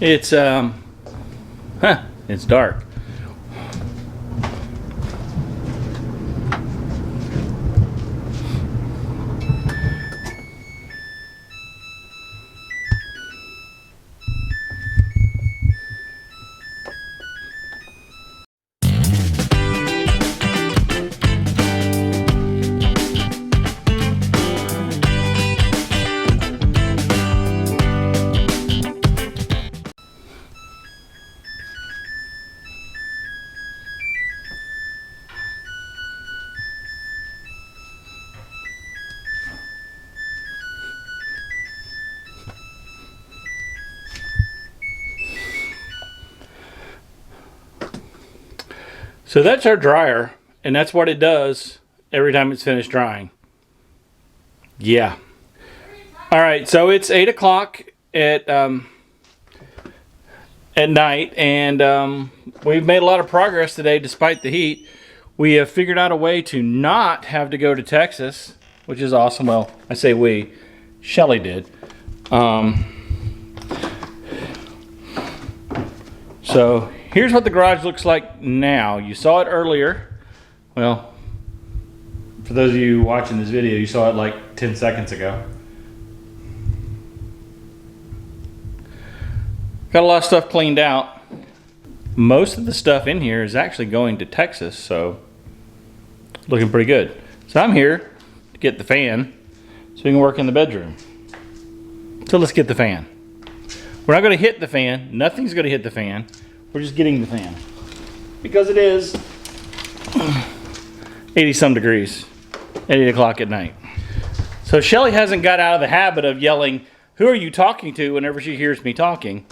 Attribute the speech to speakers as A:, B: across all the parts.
A: It's it's dark. So that's our dryer, and that's what it does every time it's finished drying. Yeah. All right, so it's 8 o'clock at night, and we've made a lot of progress today despite the heat. We have figured out a way to not have to go to Texas, which is awesome. Well, I say we. Shelly did. So here's what the garage looks like now. You saw it earlier. Well, for those of you watching this video, you saw it like 10 seconds ago. Got a lot of stuff cleaned out. Most of the stuff in here is actually going to Texas, so looking pretty good. So I'm here to get the fan so we can work in the bedroom. So let's get the fan. We're not going to hit the fan. Nothing's going to hit the fan. We're just getting the fan because it is 80 some degrees at 8 o'clock at night. So Shelly hasn't got out of the habit of yelling, "Who are you talking to?" whenever she hears me talking.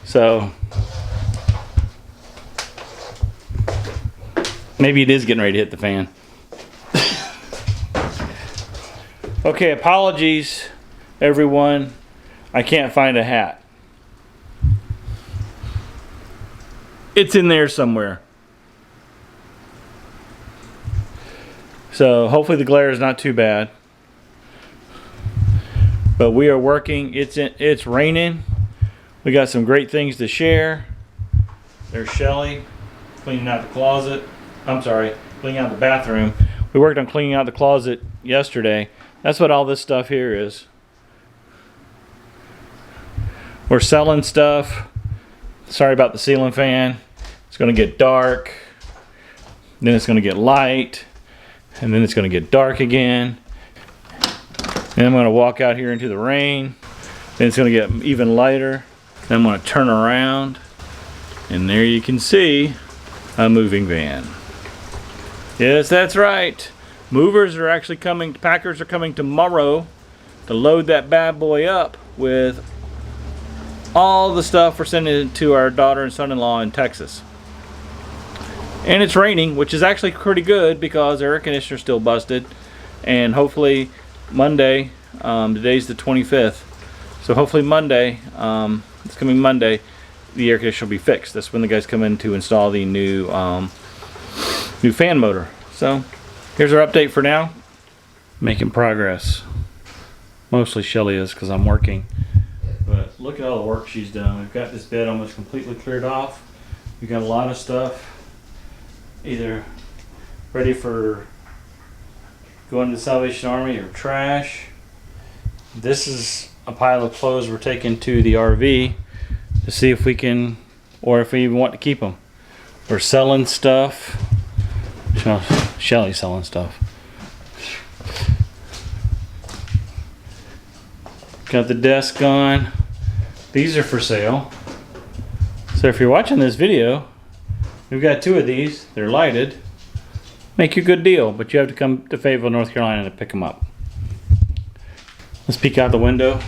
A: So maybe it is getting ready to hit the fan. Okay, apologies everyone. I can't find a hat. It's in there somewhere. So hopefully the glare is not too bad. But we are working. It's raining. We got some great things to share. There's Shelly cleaning out the closet. I'm sorry, cleaning out the bathroom. We worked on cleaning out the closet yesterday. That's what all this stuff here is. We're selling stuff. Sorry about the ceiling fan. It's going to get dark. Then it's going to get light. And then it's going to get dark again. And I'm going to walk out here into the rain. Then it's going to get even lighter. Then I'm going to turn around. And there you can see a moving van. Yes, that's right. Movers are actually coming. Packers are coming tomorrow to load that bad boy up with all the stuff we're sending to our daughter and son-in-law in Texas. And it's raining, which is actually pretty good because the air conditioner's still busted. And hopefully Monday, today's the 25th, so hopefully Monday, it's coming Monday, the air conditioner will be fixed. That's when the guys come in to install the new fan motor. So here's our update for now. Making progress. Mostly Shelly is because I'm working. But look at all the work she's done. We've got this bed almost completely cleared off. We've got a lot of stuff either ready for going to the Salvation Army or trash. This is a pile of clothes we're taking to the RV to see if we can, or if we even want to keep them. We're selling stuff. Shelly's selling stuff. Got the desk on. These are for sale. So if you're watching this video, we've got 2 of these. They're lighted. Make you a good deal, but you have to come to Fayetteville, North Carolina to pick them up. Let's peek out the window.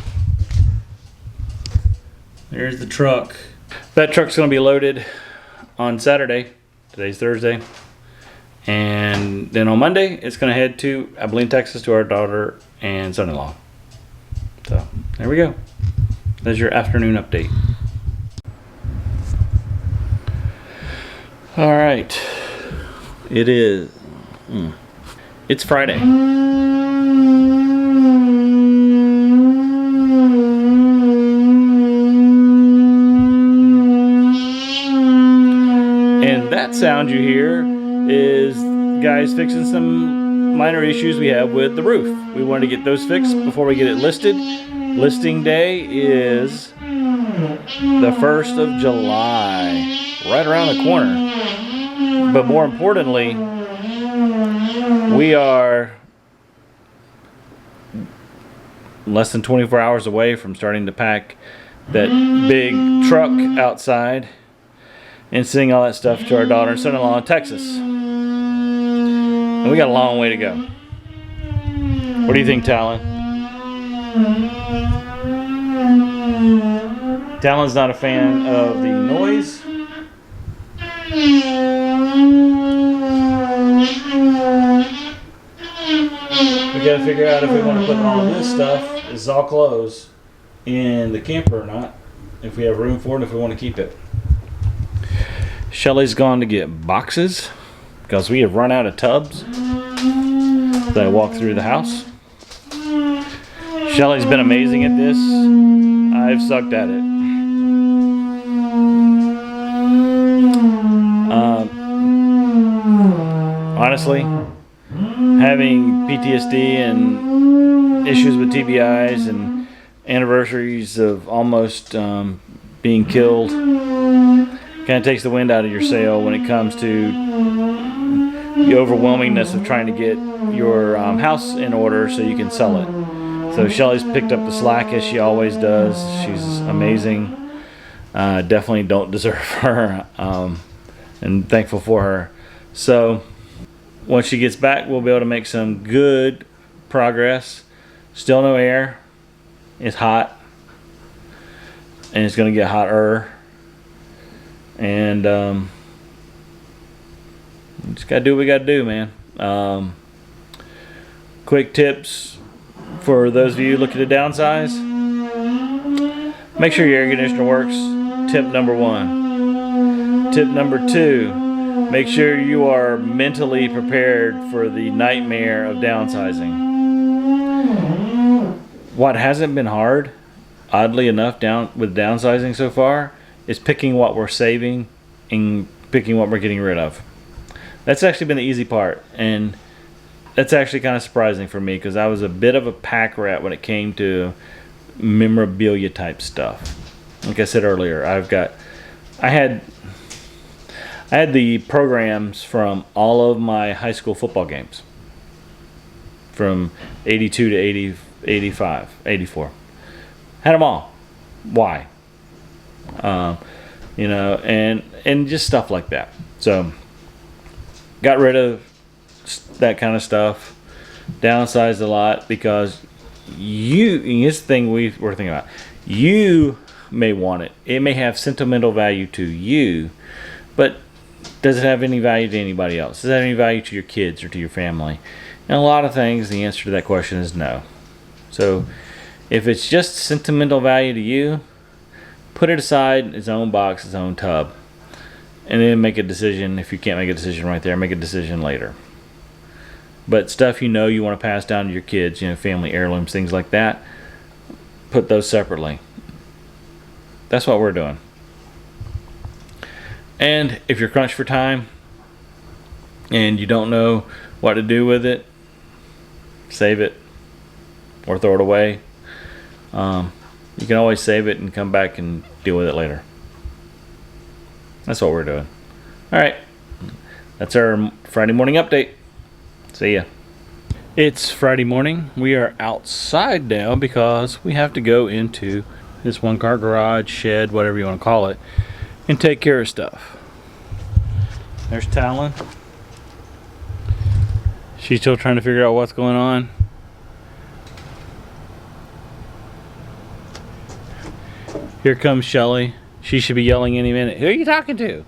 A: There's the truck. That truck's going to be loaded on Saturday. Today's Thursday. And then on Monday, it's going to head to Abilene, Texas to our daughter and son-in-law. So, there we go. There's your afternoon update. All right. It is. It's Friday. that sound you hear is guys fixing some minor issues we have with the roof. We want to get those fixed before we get it listed. Listing day is the 1st of July, right around the corner. But more importantly, we are less than 24 hours away from starting to pack that big truck outside and sending all that stuff to our daughter and son-in-law in Texas. And we got a long way to go. What do you think, Talon? Talon's not a fan of the noise. We gotta figure out if we want to put all of this stuff, this is all clothes, in the camper or not. If we have room for it, if we want to keep it. Shelly's gone to get boxes because we have run out of tubs that I walk through the house. Shelly's been amazing at this. I've sucked at it. Honestly, having PTSD and issues with TBIs and anniversaries of almost being killed kind of takes the wind out of your sail when it comes to the overwhelmingness of trying to get your house in order so you can sell it. So Shelly's picked up the slack as she always does. She's amazing. Definitely don't deserve her, and thankful for her. So once she gets back, we'll be able to make some good progress. Still no air. It's hot, and it's going to get hotter. And just got to do what we got to do, man. Quick tips for those of you looking to downsize. Make sure your air conditioner works. Tip number 1. Tip number 2. Make sure you are mentally prepared for the nightmare of downsizing. What hasn't been hard, oddly enough, with downsizing so far, is picking what we're saving and picking what we're getting rid of. That's actually been the easy part, and that's actually kind of surprising for me because I was a bit of a pack rat when it came to memorabilia type stuff. Like I said earlier, I had the programs from all of my high school football games from 82 to 80, 85, 84. Had them all. Why? You know, and just stuff like that. So got rid of that kind of stuff. Downsized a lot because this thing we're thinking about. You may want it. It may have sentimental value to you, but does it have any value to anybody else? Does it have any value to your kids or to your family? And a lot of things, the answer to that question is no. So if it's just sentimental value to you, put it aside in its own box, its own tub, and then make a decision. If you can't make a decision right there, make a decision later. But stuff you know you want to pass down to your kids, family heirlooms, things like that, put those separately. That's what we're doing. And if you're crunched for time and you don't know what to do with it, save it or throw it away. You can always save it and come back and deal with it later. That's what we're doing. All right. That's our Friday morning update. See ya. It's Friday morning. We are outside now because we have to go into this one-car garage, shed, whatever you want to call it, and take care of stuff. There's Talon. She's still trying to figure out what's going on. Here comes Shelly. She should be yelling any minute. Who are you talking to?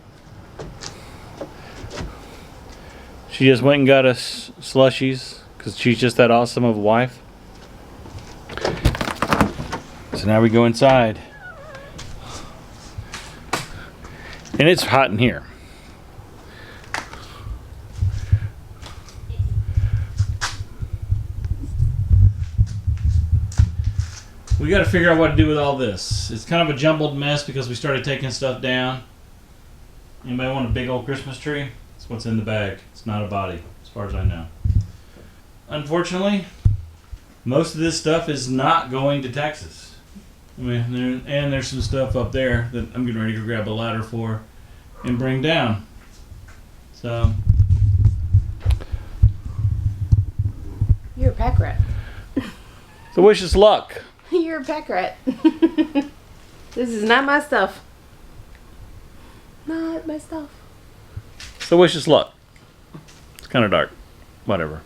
A: She just went and got us slushies because she's just that awesome of a wife. So now we go inside. And it's hot in here. We got to figure out what to do with all this. It's kind of a jumbled mess because we started taking stuff down. Anybody want a big old Christmas tree? That's what's in the bag. It's not a body, as far as I know. Unfortunately, most of this stuff is not going to Texas. I mean, there's some stuff up there that I'm getting ready to grab a ladder for and bring down. So.
B: You're a pack rat.
A: So wish us luck.
B: You're a pack rat. This is not my stuff. Not my stuff.
A: So wish us luck. It's kind of dark. Whatever.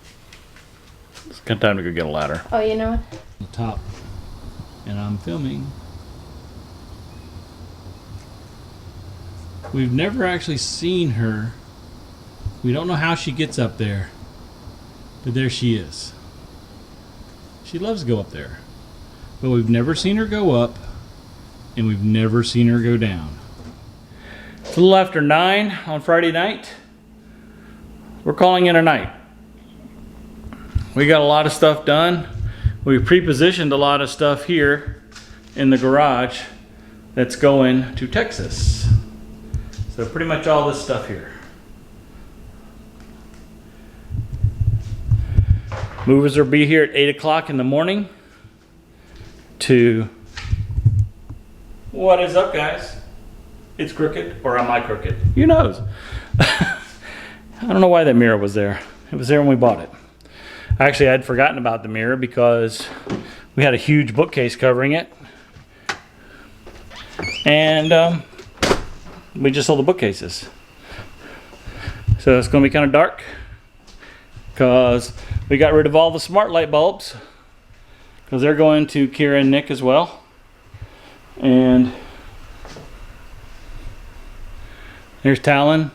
A: It's kind of time to go get a ladder.
B: Oh, you know what?
A: The top. And I'm filming. We've never actually seen her. We don't know how she gets up there. But there she is. She loves to go up there. But we've never seen her go up. And we've never seen her go down. It's a little after 9 on Friday night. We're calling it a night. We got a lot of stuff done. We pre-positioned a lot of stuff here in the garage that's going to Texas. So pretty much all this stuff here. Movers will be here at 8 o'clock in the morning to... What is up, guys? It's crooked, or am I crooked? Who knows? I don't know why that mirror was there. It was there when we bought it. Actually, I'd forgotten about the mirror because we had a huge bookcase covering it. And we just sold the bookcases. So it's going to be kind of dark because we got rid of all the smart light bulbs because they're going to Kira and Nick as well. And there's Talon.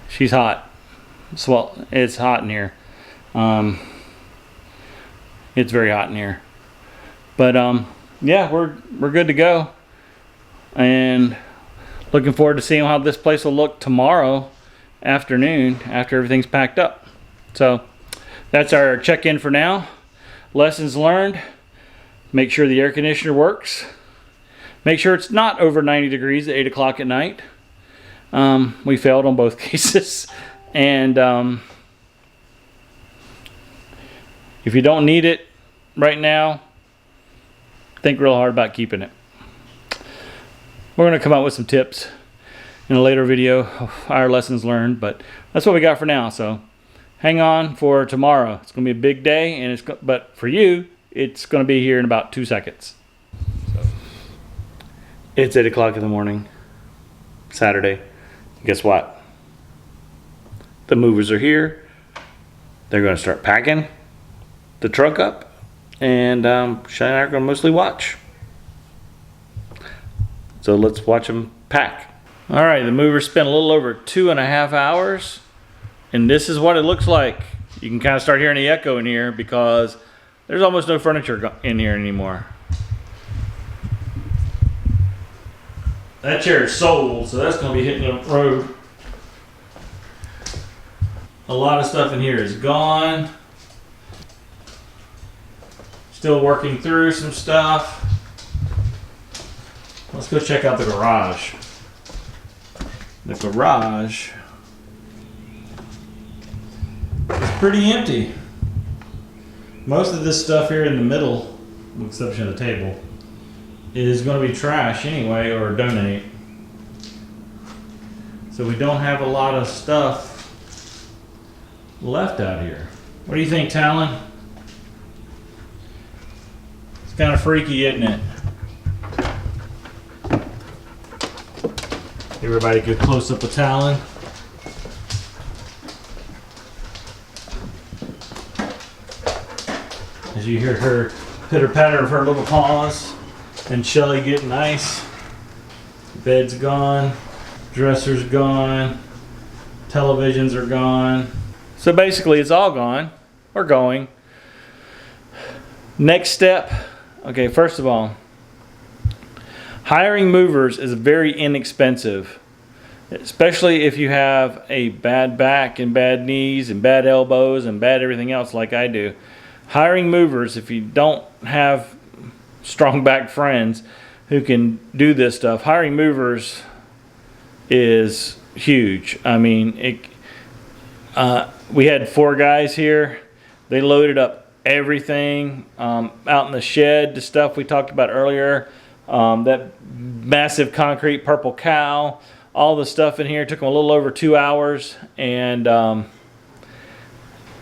A: She's hot. Well, it's hot in here. It's very hot in here. But yeah, we're good to go. And looking forward to seeing how this place will look tomorrow afternoon after everything's packed up. So that's our check-in for now. Lessons learned. Make sure the air conditioner works. Make sure it's not over 90 degrees at 8 o'clock at night. We failed on both cases. And if you don't need it right now, think real hard about keeping it. We're going to come out with some tips in a later video of our lessons learned, but that's what we got for now. So hang on for tomorrow. It's going to be a big day, and but for you, it's going to be here in about 2 seconds. So, it's 8 o'clock in the morning, Saturday. Guess what? The movers are here. They're going to start packing the truck up, and Shelly and I are going to mostly watch. So let's watch them pack. All right, the movers spent a little over 2.5 hours, and this is what it looks like. You can kind of start hearing the echo in here because there's almost no furniture in here anymore. That chair is sold, so that's going to be hitting the road. A lot of stuff in here is gone. Still working through some stuff. Let's go check out the garage. The garage is pretty empty. Most of this stuff here in the middle, with the exception of the table, is going to be trash anyway or donate. So we don't have a lot of stuff left out here. What do you think, Talon? It's kind of freaky, isn't it? Everybody get close up with Talon. As you hear her pitter patter of her little paws, and Shelly getting ice. Bed's gone, dresser's gone, televisions are gone. So basically it's all gone, or going. Next step, okay, first of all, hiring movers is very inexpensive, especially if you have a bad back and bad knees and bad elbows and bad everything else like I do. Hiring movers, if you don't have strong back friends who can do this stuff, hiring movers is huge. I mean, we had 4 guys here. They loaded up everything out in the shed, the stuff we talked about earlier. That massive concrete purple cow, all the stuff in here took them a little over 2 hours, and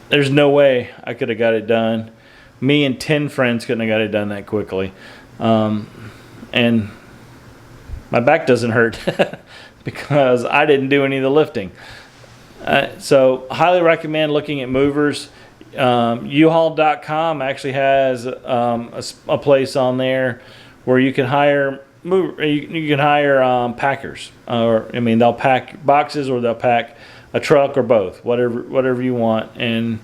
A: there's no way I could have got it done. Me and 10 friends couldn't have got it done that quickly. And my back doesn't hurt because I didn't do any of the lifting. So highly recommend looking at movers. U-Haul.com actually has a place on there where you can hire you can hire packers, or I mean they'll pack boxes or they'll pack a truck or both, whatever you want, and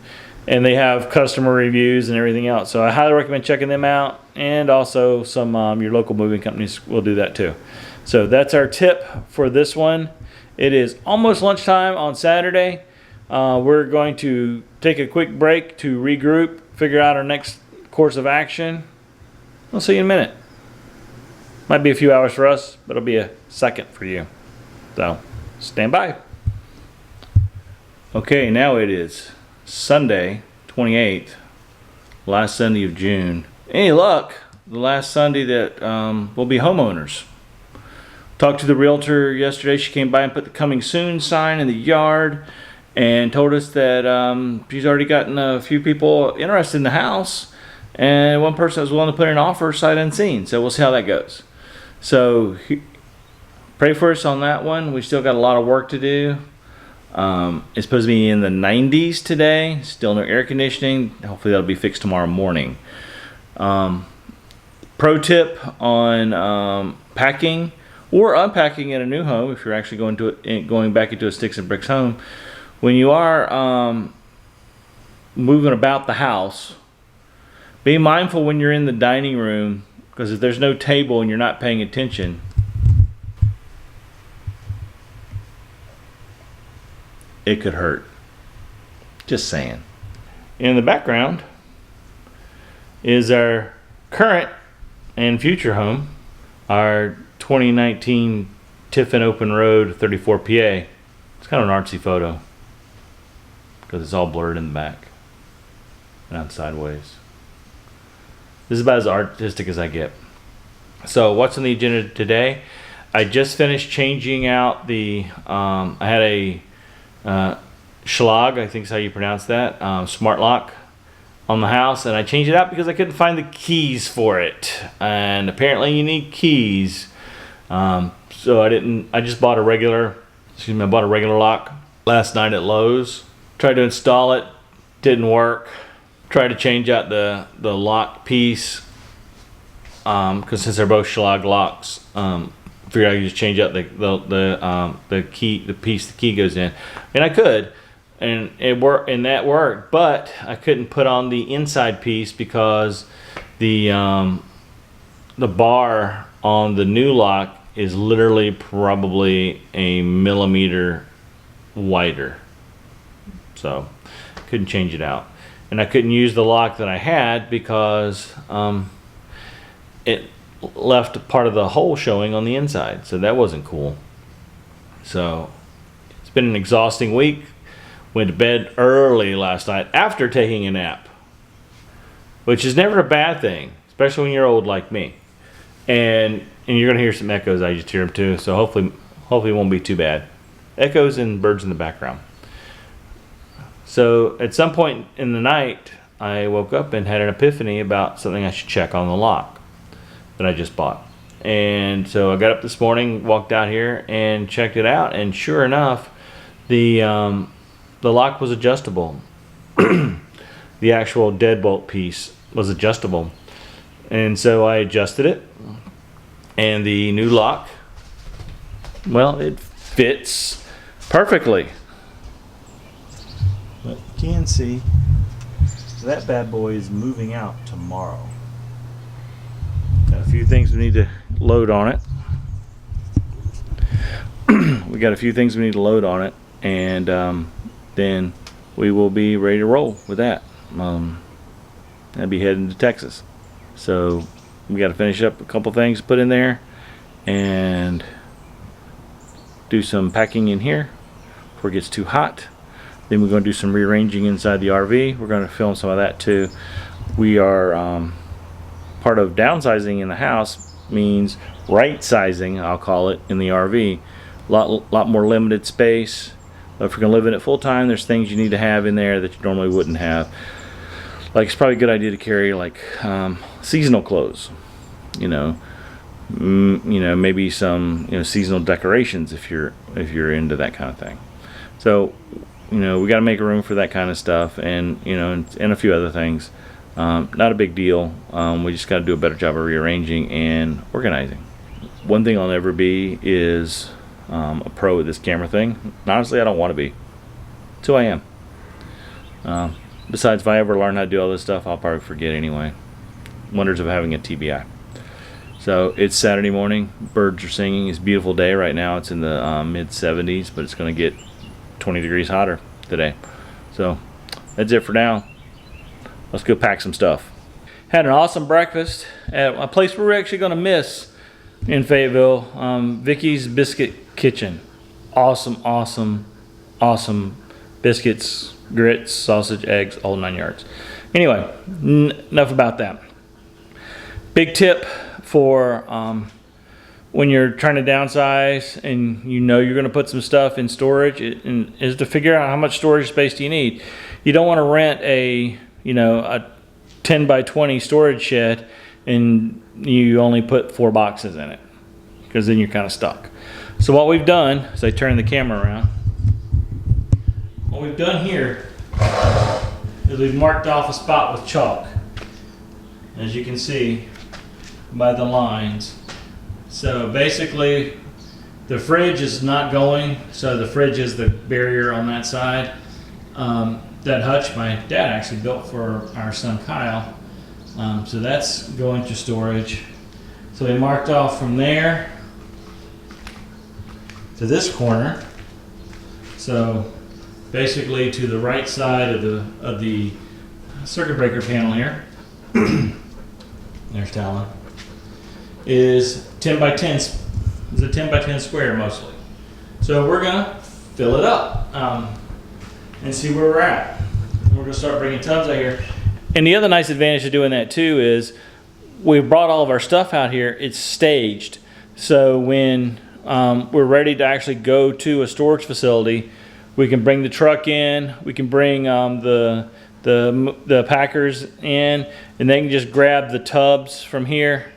A: they have customer reviews and everything else. So I highly recommend checking them out, and also some your local moving companies will do that too. So that's our tip for this one. It is almost lunchtime on Saturday. We're going to take a quick break to regroup, figure out our next course of action. We'll see you in a minute. Might be a few hours for us, but it'll be a second for you. So stand by. Okay, now it is Sunday, 28th, last Sunday of June. Any luck, the last Sunday that we'll be homeowners. Talked to the realtor yesterday. She came by and put the coming soon sign in the yard and told us that she's already gotten a few people interested in the house, and one person was willing to put in an offer sight unseen. So we'll see how that goes. So pray for us on that one. We still got a lot of work to do. It's supposed to be in the 90s today. Still no air conditioning. Hopefully that'll be fixed tomorrow morning. Pro tip on packing or unpacking in a new home, if you're actually going back into a sticks and bricks home. When you are moving about the house, be mindful when you're in the dining room, because if there's no table and you're not paying attention, it could hurt. Just saying. In the background is our current and future home, our 2019 Tiffin Open Road 34 PA. It's kind of an artsy photo because it's all blurred in the back and out sideways. This is about as artistic as I get. So what's on the agenda today? I just finished changing out the, I had a schlag, I think is how you pronounce that, smart lock on the house, and I changed it out because I couldn't find the keys for it, and apparently you need keys. So I just bought a regular lock last night at Lowe's. Tried to install it, didn't work. Tried to change out the lock piece, because since they're both schlag locks, figured I could just change out the key, the piece the key goes in, and I could, and it worked, and that worked, but I couldn't put on the inside piece because the bar on the new lock is literally probably a millimeter wider, so couldn't change it out. And I couldn't use the lock that I had because it left part of the hole showing on the inside, so that wasn't cool. So it's been an exhausting week. Went to bed early last night after taking a nap, which is never a bad thing, especially when you're old like me. And you're gonna hear some echoes. I just hear them too, so hopefully it won't be too bad. Echoes and birds in the background. So at some point in the night, I woke up and had an epiphany about something I should check on the lock that I just bought. And so I got up this morning, walked out here and checked it out, and sure enough, the lock was adjustable. The actual deadbolt piece was adjustable. And so I adjusted it, and the new lock, well, it fits perfectly. But you can see that bad boy is moving out tomorrow. Got a few things we need to load on it. We got a few things we need to load on it, and then we will be ready to roll with that. I'll be heading to Texas, so we got to finish up a couple things to put in there, and do some packing in here before it gets too hot. Then we're going to do some rearranging inside the RV. We're going to film some of that too. We are part of downsizing in the house means right sizing, I'll call it, in the RV. Lot more limited space. If you're going to live in it full time, there's things you need to have in there that you normally wouldn't have. Like, it's probably a good idea to carry like seasonal clothes. You know, maybe some seasonal decorations if you're into that kind of thing. So we got to make room for that kind of stuff, and and a few other things. Not a big deal. We just got to do a better job of rearranging and organizing. One thing I'll never be is a pro at this camera thing. Honestly, I don't want to be. It's who I am. Besides, if I ever learn how to do all this stuff, I'll probably forget anyway. Wonders of having a TBI. So it's Saturday morning. Birds are singing. It's a beautiful day right now. It's in the mid 70s, but it's going to get 20 degrees hotter today. So that's it for now. Let's go pack some stuff. Had an awesome breakfast at a place we're actually going to miss in Fayetteville, Vicky's Biscuit Kitchen. Awesome biscuits, grits, sausage, eggs, all 9 yards. Anyway, enough about that. Big tip for when you're trying to downsize and you're going to put some stuff in storage is to figure out how much storage space do you need. You don't want to rent a 10 by 20 storage shed and you only put 4 boxes in it, because then you're kind of stuck. So what we've done is, I turn the camera around, what we've done here is we've marked off a spot with chalk, as you can see by the lines. So basically the fridge is not going, so the fridge is the barrier on that side. That hutch my dad actually built for our son Kyle, so that's going to storage. So we marked off from there to this corner, so basically to the right side of the circuit breaker panel here there's Talon, is 10 by 10, is a 10 by 10 square mostly. So we're gonna fill it up and see where we're at. We're gonna start bringing tubs out here. And the other nice advantage of doing that too is we brought all of our stuff out here. It's staged, so when we're ready to actually go to a storage facility, we can bring the truck in, we can bring the packers in, and they can just grab the tubs from here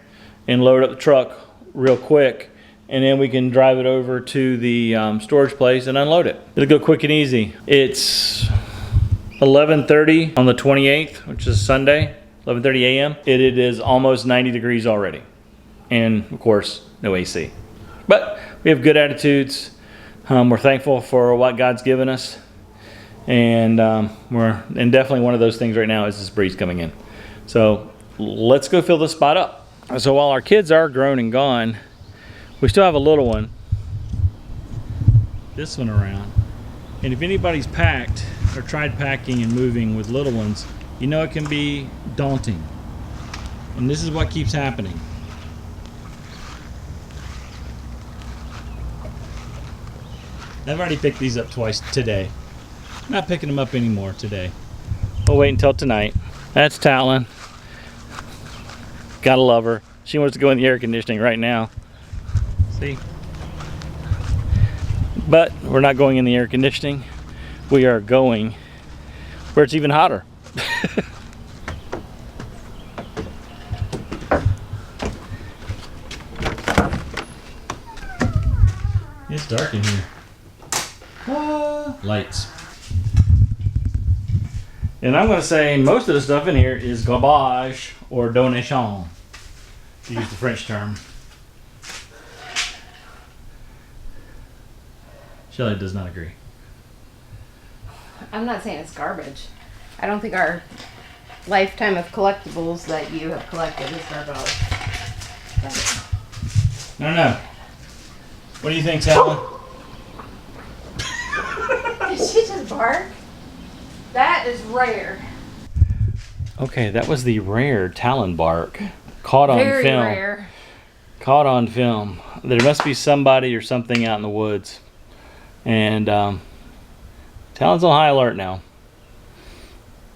A: and load up the truck real quick, and then we can drive it over to the storage place and unload it. It'll go quick and easy. It's 11:30 on the 28th, which is Sunday, 11:30 a.m. It is almost 90 degrees already, and of course no AC, but we have good attitudes. We're thankful for what God's given us, and definitely one of those things right now is this breeze coming in. So let's go fill this spot up. So while our kids are grown and gone, we still have a little one, this one around. And if anybody's packed or tried packing and moving with little ones, it can be daunting. And this is what keeps happening. I've already picked these up twice today. Not picking them up anymore today. We'll wait until tonight. That's Talon. Gotta love her. She wants to go in the air conditioning right now. See? But we're not going in the air conditioning. We are going where it's even hotter. It's dark in here. Lights. And I'm going to say most of the stuff in here is garbage or donation, to use the French term. Shelly does not agree.
B: I'm not saying it's garbage. I don't think our lifetime of collectibles that you have collected is garbage.
A: No. What do you think, Talon?
B: Did she just bark? That is rare.
A: Okay, that was the rare Talon bark. Caught on
B: Very
A: film.
B: rare.
A: Caught on film. There must be somebody or something out in the woods. And Talon's on high alert now.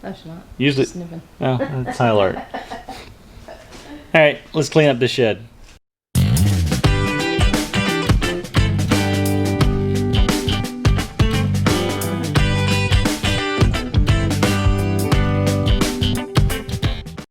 B: No, she's not.
A: Usually,
B: Sniffing.
A: no, it's high alert. All right, let's clean up this shed.